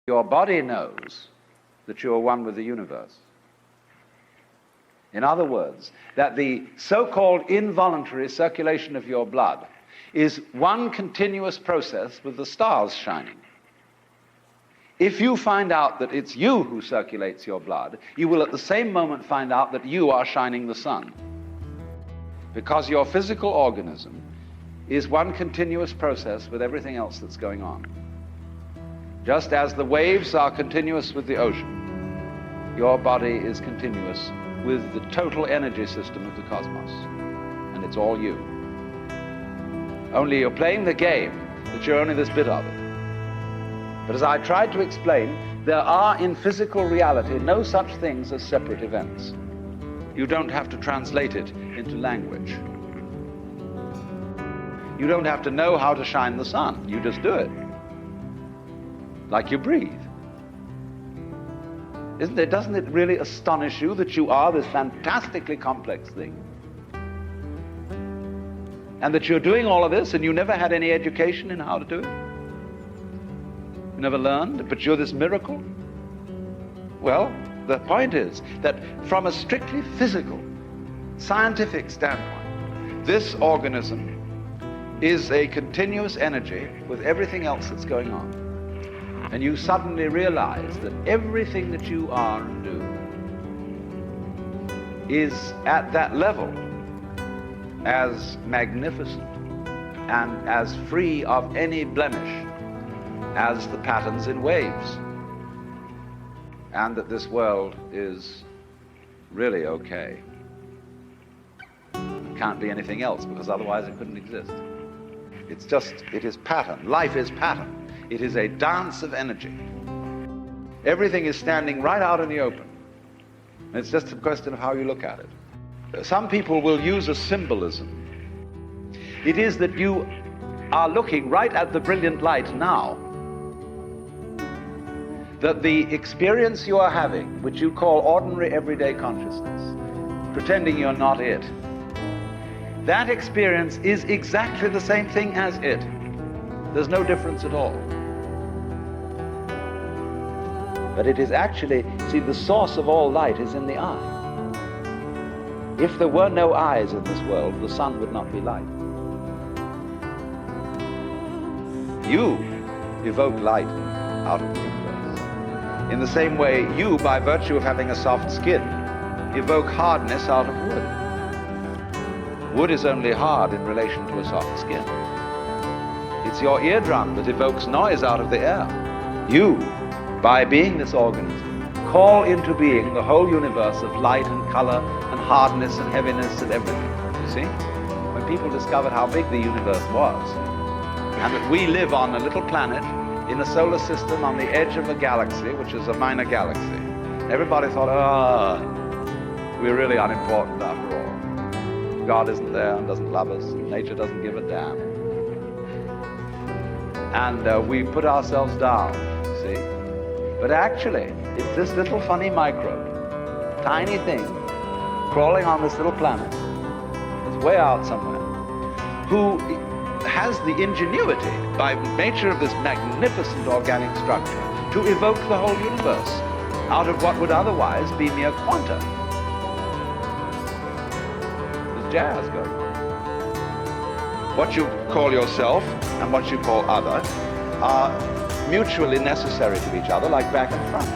Your body knows that you are one with the universe. In other words, that the so-called involuntary circulation of your blood is one continuous process with the stars shining. If you find out that it's you who circulates your blood, you will at the same moment find out that you are shining the sun. Because your physical organism is one continuous process with everything else that's going on. Just as the waves are continuous with the ocean, your body is continuous with the total energy system of the cosmos. And it's all you. Only you're playing the game that you're only this bit of it. But as I tried to explain, there are in physical reality no such things as separate events. You don't have to translate it into language. You don't have to know how to shine the sun. You just do it. Like you breathe. Doesn't it really astonish you that you are this fantastically complex thing? And that you're doing all of this and you never had any education in how to do it? You never learned, but you're this miracle? Well, the point is that from a strictly physical, scientific standpoint, this organism is a continuous energy with everything else that's going on. And you suddenly realize that everything that you are and do is at that level as magnificent and as free of any blemish as the patterns in waves. And that this world is really okay. It can't be anything else, because otherwise it couldn't exist. It is pattern. Life is pattern. It is a dance of energy. Everything is standing right out in the open. And it's just a question of how you look at it. Some people will use a symbolism. It is that you are looking right at the brilliant light now. That the experience you are having, which you call ordinary everyday consciousness, pretending you're not it, that experience is exactly the same thing as it. There's no difference at all. But it is actually, see, the source of all light is in the eye. If there were no eyes in this world, the sun would not be light. You evoke light out of the universe. In the same way, you, by virtue of having a soft skin, evoke hardness out of wood. Wood is only hard in relation to a soft skin. It's your eardrum that evokes noise out of the air. You, by being this organism, call into being the whole universe of light and color and hardness and heaviness and everything. You see? When people discovered how big the universe was, and that we live on a little planet in a solar system on the edge of a galaxy, which is a minor galaxy, everybody thought, we're really unimportant after all. God isn't there and doesn't love us, and nature doesn't give a damn. And we put ourselves down, see? But actually, it's this little funny microbe, tiny thing, crawling on this little planet, that's way out somewhere, who has the ingenuity, by nature of this magnificent organic structure, to evoke the whole universe out of what would otherwise be mere quanta. There's jazz going on. What you call yourself and what you call other are mutually necessary to each other, like back and front.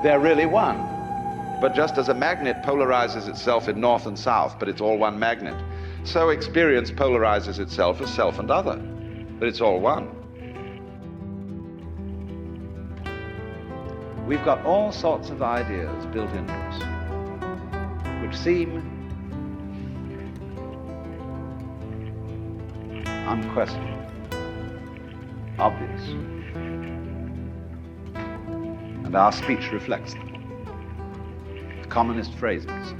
They're really one. But just as a magnet polarizes itself in north and south, but it's all one magnet, so experience polarizes itself as self and other, but it's all one. We've got all sorts of ideas built into us, which seem unquestioned, obvious, and our speech reflects them. The commonest phrases.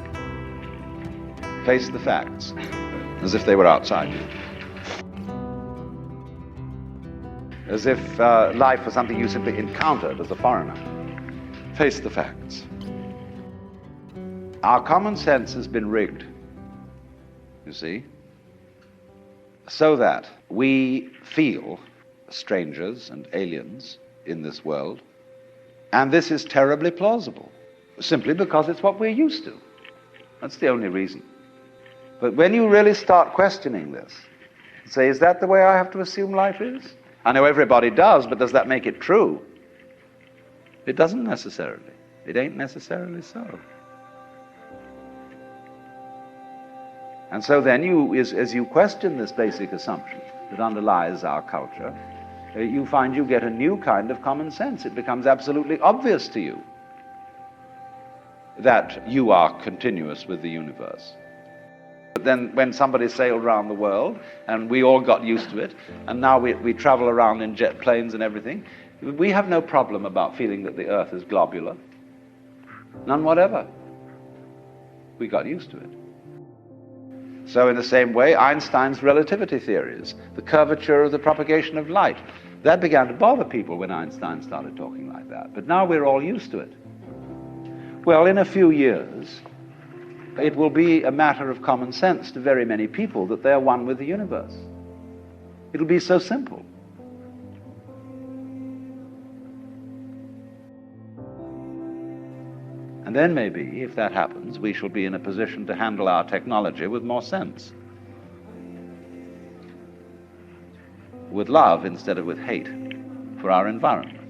Face the facts, as if they were outside you. As if life was something you simply encountered as a foreigner. Face the facts. Our common sense has been rigged, you see, so that we feel strangers and aliens in this world. And this is terribly plausible, simply because it's what we're used to. That's the only reason. But when you really start questioning this, say, is that the way I have to assume life is? I know everybody does, but does that make it true? It doesn't necessarily. It ain't necessarily so. And so then as you question this basic assumption that underlies our culture, you find you get a new kind of common sense. It becomes absolutely obvious to you that you are continuous with the universe. But then when somebody sailed around the world, and we all got used to it, and now we travel around in jet planes and everything, we have no problem about feeling that the earth is globular. None whatever. We got used to it. So in the same way, Einstein's relativity theories, the curvature of the propagation of light, that began to bother people when Einstein started talking like that. But now we're all used to it. Well, in a few years, it will be a matter of common sense to very many people that they're one with the universe. It'll be so simple. And then maybe, if that happens, we shall be in a position to handle our technology with more sense. With love instead of with hate for our environment.